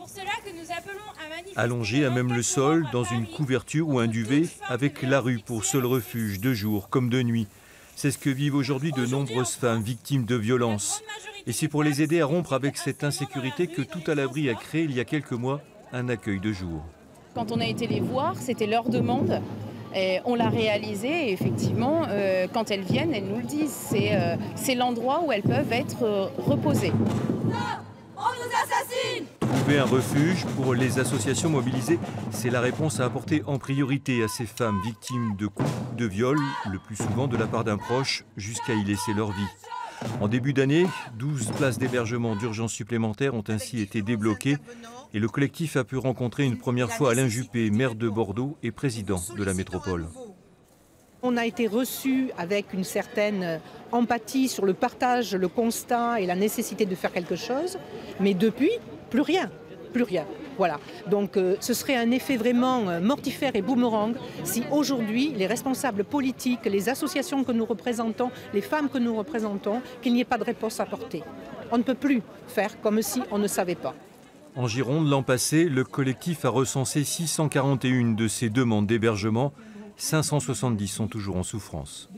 pour cela que nous appelons à manifester. Allongés à même le sol, dans une couverture ou un duvet, avec la rue pour seul refuge, de jour comme de nuit. C'est ce que vivent aujourd'hui de nombreuses femmes victimes de violences. Et c'est pour les aider à rompre avec cette insécurité que Tout à l'abri a créé il y a quelques mois un accueil de jour. Quand on a été les voir, c'était leur demande. Et on l'a réalisé et effectivement, quand elles viennent, elles nous le disent. C'est l'endroit où elles peuvent être reposées. On nous assassine! Trouver un refuge pour les associations mobilisées, c'est la réponse à apporter en priorité à ces femmes victimes de coups, de viols, le plus souvent de la part d'un proche, jusqu'à y laisser leur vie. En début d'année, 12 places d'hébergement d'urgence supplémentaires ont ainsi été débloquées et le collectif a pu rencontrer une première fois Alain Juppé, maire de Bordeaux et président de la métropole. On a été reçus avec une certaine empathie sur le partage, le constat et la nécessité de faire quelque chose, mais depuis, plus rien, plus rien. Voilà. Donc ce serait un effet vraiment mortifère et boomerang si aujourd'hui les responsables politiques, les associations que nous représentons, les femmes que nous représentons, qu'il n'y ait pas de réponse apportée. On ne peut plus faire comme si on ne savait pas. En Gironde, l'an passé, le collectif a recensé 641 de ces demandes d'hébergement. 570 sont toujours en souffrance.